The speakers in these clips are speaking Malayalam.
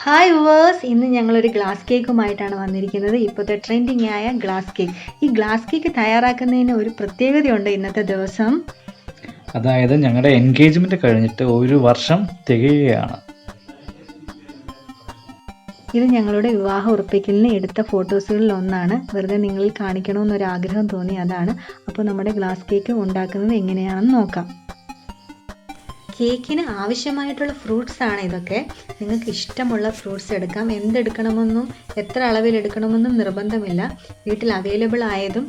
ഹായ് വ്യൂവേഴ്സ്, ഇന്ന് ഞങ്ങളൊരു ഗ്ലാസ് കേക്കുമായിട്ടാണ് വന്നിരിക്കുന്നത്. ഇപ്പോഴത്തെ ട്രെൻഡിങ് ആയ ഗ്ലാസ് കേക്ക്. ഈ ഗ്ലാസ് കേക്ക് തയ്യാറാക്കുന്നതിന് ഒരു പ്രത്യേകതയുണ്ട് ഇന്നത്തെ ദിവസം. അതായത് ഞങ്ങളുടെ എൻഗേജ്മെന്റ് കഴിഞ്ഞിട്ട് 1 വർഷം തികയുകയാണ്. ഇത് ഞങ്ങളുടെ വിവാഹ ഉറപ്പിക്കലിന് എടുത്ത ഫോട്ടോസുകളിൽ ഒന്നാണ്. വെറുതെ നിങ്ങളിൽ കാണിക്കണമെന്നൊരാഗ്രഹം തോന്നി, അതാണ്. അപ്പോൾ നമ്മുടെ ഗ്ലാസ് കേക്ക് ഉണ്ടാക്കുന്നത് എങ്ങനെയാണെന്ന് നോക്കാം. കേക്കിന് ആവശ്യമായിട്ടുള്ള ഫ്രൂട്ട്സ് ആണ് ഇതൊക്കെ. നിങ്ങൾക്ക് ഇഷ്ടമുള്ള ഫ്രൂട്ട്സ് എടുക്കാം. എന്തെടുക്കണമെന്നും എത്ര അളവിലെടുക്കണമെന്നും നിർബന്ധമില്ല. വീട്ടിൽ അവൈലബിൾ ആയതും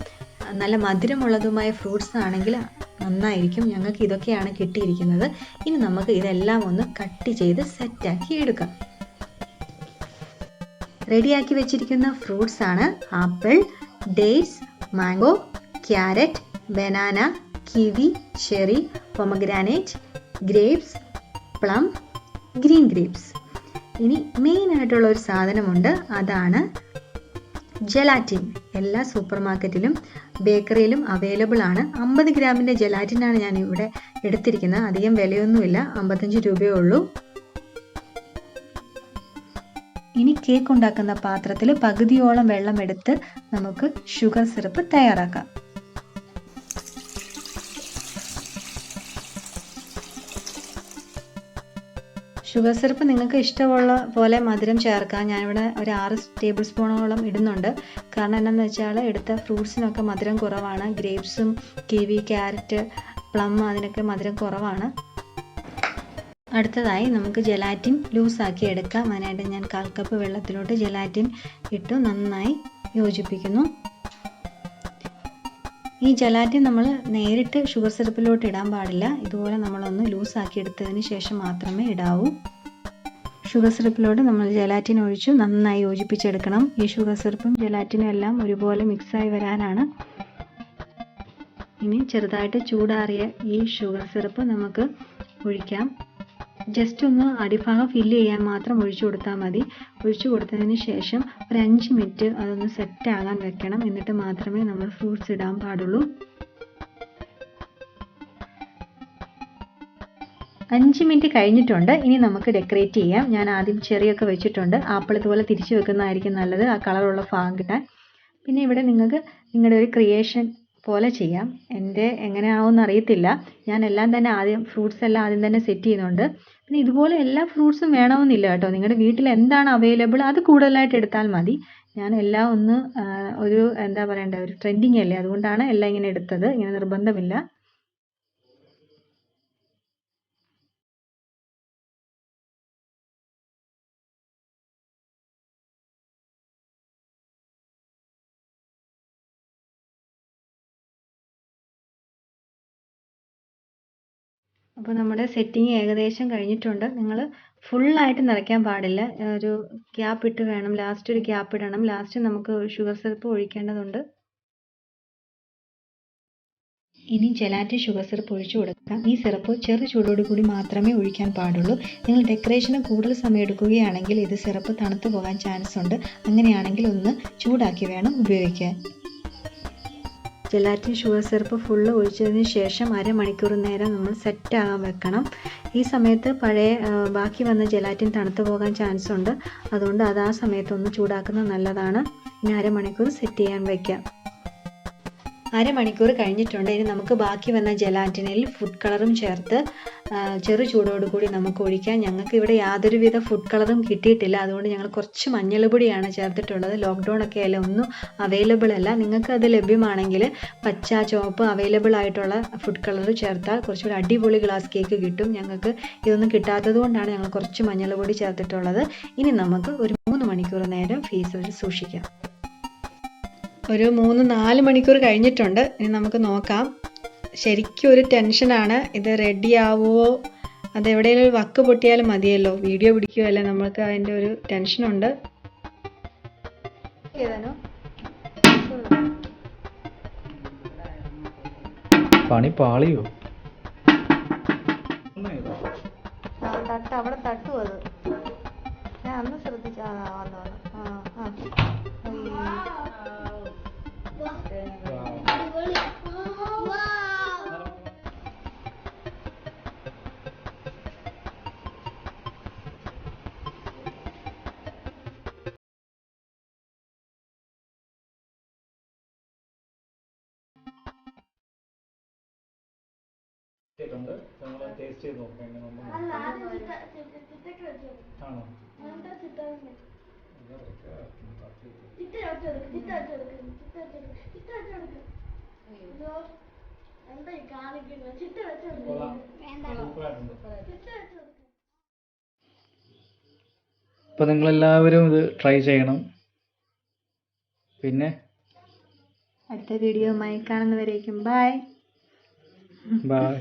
നല്ല മധുരമുള്ളതുമായ ഫ്രൂട്ട്സ് ആണെങ്കിൽ നന്നായിരിക്കും. ഞങ്ങൾക്ക് ഇതൊക്കെയാണ് കിട്ടിയിരിക്കുന്നത്. ഇനി നമുക്ക് ഇതെല്ലാം ഒന്ന് കട്ട് ചെയ്ത് സെറ്റാക്കി എടുക്കാം. റെഡിയാക്കി വെച്ചിരിക്കുന്ന ഫ്രൂട്ട്സ് ആണ് apple, dates, mango, carrot, banana, kiwi, cherry, pomegranate, grapes, plum, green grapes. ഇനി മെയിനായിട്ടുള്ള ഒരു സാധനമുണ്ട്, അതാണ് ജെലാറ്റിൻ. എല്ലാ സൂപ്പർ മാർക്കറ്റിലും ബേക്കറിയിലും അവൈലബിൾ ആണ്. 50 ഗ്രാമിൻ്റെ ജെലാറ്റിനാണ് ഞാൻ ഇവിടെ എടുത്തിരിക്കുന്നത്. അധികം വിലയൊന്നുമില്ല, 55 രൂപയേ ഉള്ളൂ. ഇനി കേക്ക് ഉണ്ടാക്കുന്ന പാത്രത്തിൽ പകുതിയോളം വെള്ളം എടുത്ത് നമുക്ക് ഷുഗർ സിറപ്പ് തയ്യാറാക്കാം. ഷുഗർ സിറപ്പ് നിങ്ങൾക്ക് ഇഷ്ടമുള്ള പോലെ മധുരം ചേർക്കാം. ഞാനിവിടെ ഒരു 6 ടേബിൾ സ്പൂണോളം ഇടുന്നുണ്ട്. കാരണം എന്താണെന്ന് വെച്ചാൽ എടുത്ത ഫ്രൂട്ട്സിനൊക്കെ മധുരം കുറവാണ്. ഗ്രേപ്സും, കിവി, ക്യാരറ്റ്, പ്ലം അതിനൊക്കെ മധുരം കുറവാണ്. അടുത്തതായി നമുക്ക് ജെലാറ്റിൻ ലൂസാക്കി എടുക്കാം. അതിനായിട്ട് ഞാൻ 1/4 കപ്പ് വെള്ളത്തിലോട്ട് ജെലാറ്റിൻ ഇട്ട് നന്നായി യോജിപ്പിക്കുന്നു. ഈ ജെലാറ്റിൻ നമ്മൾ നേരിട്ട് ഷുഗർ സിറപ്പിലോട്ട് ഇടാൻ പാടില്ല. ഇതുപോലെ നമ്മളൊന്ന് ലൂസാക്കി എടുത്തതിന് ശേഷം മാത്രമേ ഇടാവൂ. ഷുഗർ സിറപ്പിലോട്ട് നമ്മൾ ജെലാറ്റിൻ ഒഴിച്ചു നന്നായി യോജിപ്പിച്ചെടുക്കണം. ഈ ഷുഗർ സിറപ്പും ജെലാറ്റിനും എല്ലാം ഒരുപോലെ മിക്സായി വരാനാണ്. ഇനി ചെറുതായിട്ട് ചൂടാറിയ ഈ ഷുഗർ സിറപ്പ് നമുക്ക് ഒഴിക്കാം. ജസ്റ്റ് ഒന്ന് അടിഭാഗം ഫില്ല് ചെയ്യാൻ മാത്രം ഒഴിച്ചു കൊടുത്താൽ മതി. ഒഴിച്ചു കൊടുത്തതിന് ശേഷം ഒരു 5 മിനിറ്റ് അതൊന്ന് സെറ്റ് ആകാൻ വെക്കണം. എന്നിട്ട് മാത്രമേ നമ്മൾ ഫ്രൂട്ട്സ് ഇടാൻ പാടുള്ളൂ. 5 മിനിറ്റ് കഴിഞ്ഞിട്ടുണ്ട്. ഇനി നമുക്ക് ഡെക്കറേറ്റ് ചെയ്യാം. ഞാൻ ആദ്യം ചെറിയൊക്കെ വെച്ചിട്ടുണ്ട്. ആപ്പിൾ ഇതുപോലെ തിരിച്ചു വെക്കുന്നതായിരിക്കും നല്ലത്, ആ കളറുള്ള ഭാഗം കിട്ടാൻ. പിന്നെ ഇവിടെ നിങ്ങൾക്ക് നിങ്ങളുടെ ഒരു ക്രിയേഷൻ പോലെ ചെയ്യാം. എൻ്റെ എങ്ങനെയാവുമെന്ന് അറിയത്തില്ല. ഞാൻ എല്ലാം തന്നെ ഫ്രൂട്ട്സ് എല്ലാം ആദ്യം തന്നെ സെറ്റ് ചെയ്യുന്നുണ്ട്. പിന്നെ ഇതുപോലെ എല്ലാ ഫ്രൂട്ട്സും വേണമെന്നില്ല കേട്ടോ. നിങ്ങളുടെ വീട്ടിൽ എന്താണ് അവൈലബിൾ അത് കൂടുതലായിട്ട് എടുത്താൽ മതി. ഞാൻ എല്ലാം ഒന്ന് ഒരു എന്താ പറയണ്ടേ, ഒരു ട്രെൻഡിങ് അല്ലേ, അതുകൊണ്ടാണ് എല്ലാം ഇങ്ങനെ എടുത്തത്. ഇങ്ങനെ നിർബന്ധമില്ല. അപ്പോൾ നമ്മുടെ സെറ്റിങ് ഏകദേശം കഴിഞ്ഞിട്ടുണ്ട്. നിങ്ങൾ ഫുള്ളായിട്ട് നിറയ്ക്കാൻ പാടില്ല. ഒരു ഗ്യാപ്പ് ഇട്ട് വേണം. ലാസ്റ്റ് ഒരു ഗ്യാപ്പ് ഇടണം. ലാസ്റ്റ് നമുക്ക് ഷുഗർ സിറപ്പ് ഒഴിക്കേണ്ടതുണ്ട്. ഇനി ജെലാറ്റിൻ ഷുഗർ സിറപ്പ് ഒഴിച്ചു കൊടുക്കാം. ഈ സിറപ്പ് ചെറു ചൂടോട് കൂടി മാത്രമേ ഒഴിക്കാൻ പാടുള്ളൂ. നിങ്ങൾ ഡെക്കറേഷന് കൂടുതൽ സമയം എടുക്കുകയാണെങ്കിൽ ഇത് സിറപ്പ് തണുത്തു പോകാൻ ചാൻസ് ഉണ്ട്. അങ്ങനെയാണെങ്കിൽ ഒന്ന് ചൂടാക്കി വേണം ഉപയോഗിക്കാൻ. ജെലാറ്റിൻ ഷുഗർ സിറപ്പ് ഫുള്ള് ഒഴിച്ചതിന് ശേഷം അരമണിക്കൂർ നേരം നമ്മൾ സെറ്റ് ആകാൻ വെക്കണം. ഈ സമയത്ത് ബാക്കി വന്ന ജെലാറ്റിൻ തണുത്തു പോകാൻ ചാൻസ് ഉണ്ട്. അതുകൊണ്ട് അത് ആ സമയത്തൊന്ന് ചൂടാക്കുന്നത് നല്ലതാണ്. ഇനി അരമണിക്കൂർ സെറ്റ് ചെയ്യാൻ വയ്ക്കാം. അരമണിക്കൂർ കഴിഞ്ഞിട്ടുണ്ട്. ഇനി നമുക്ക് ബാക്കി വന്ന ജെലാറ്റിനിൽ ഫുഡ് കളറും ചേർത്ത് ചെറു ചൂടോടുകൂടി നമുക്ക് ഒഴിക്കാം. ഞങ്ങൾക്ക് ഇവിടെ യാതൊരുവിധ ഫുഡ് കളറും കിട്ടിയിട്ടില്ല. അതുകൊണ്ട് ഞങ്ങൾ കുറച്ച് മഞ്ഞൾപ്പൊടിയാണ് ചേർത്തിട്ടുള്ളത്. ലോക്ക്ഡൗൺ ഒക്കെ അല്ല, ഒന്നും അവൈലബിൾ അല്ല. നിങ്ങൾക്ക് അത് ലഭ്യമാണെങ്കിൽ പച്ച, ചുവപ്പ് അവൈലബിൾ ആയിട്ടുള്ള ഫുഡ് കളർ ചേർത്താൽ കുറച്ചുകൂടി അടിപൊളി ഗ്ലാസ് കേക്ക് കിട്ടും. ഞങ്ങൾക്ക് ഇതൊന്നും കിട്ടാത്തത് കൊണ്ടാണ് ഞങ്ങൾ കുറച്ച് മഞ്ഞൾപ്പൊടി ചേർത്തിട്ടുള്ളത്. ഇനി നമുക്ക് ഒരു 3 മണിക്കൂർ നേരം ഫ്രീസറിൽ സൂക്ഷിക്കാം. ഒരു 3-4 മണിക്കൂർ കഴിഞ്ഞിട്ടുണ്ട്. ഇനി നമുക്ക് നോക്കാം. ശരിക്കും ഒരു ടെൻഷനാണ്. ഇത് റെഡി ആവുമോ, അതെവിടെയെങ്കിലും ഒരു വക്ക് പൊട്ടിയാലും മതിയല്ലോ, വീഡിയോ പിടിക്കുകയല്ലേ, നമുക്ക് അതിൻ്റെ ഒരു ടെൻഷനുണ്ട്. പണി പാളിയോ? അവിടെ തട്ടും അത്. ഞാൻ അന്ന് ശ്രദ്ധിച്ച ടേസ്റ്റ് ചെയ്ത് നോക്കാം എങ്ങനെ അല്ല ആദ്യം ചിറ്റയ്ക്ക് വെച്ചു ആണോ എന്നിട്ട് ചിറ്റ വെച്ചെടുക്കും അയ്യോ എന്താ ഈ കാണിക്കുന്നത് ചിറ്റ വെച്ചെടുക്കും ചിറ്റ വെച്ചെടുക്കും. അപ്പോൾ നിങ്ങളെല്ലാവരും ഇത് ട്രൈ ചെയ്യണം. പിന്നെ അടുത്ത വീഡിയോയുമായി കാണുന്നവരേക്കും ബൈ. ബൈ.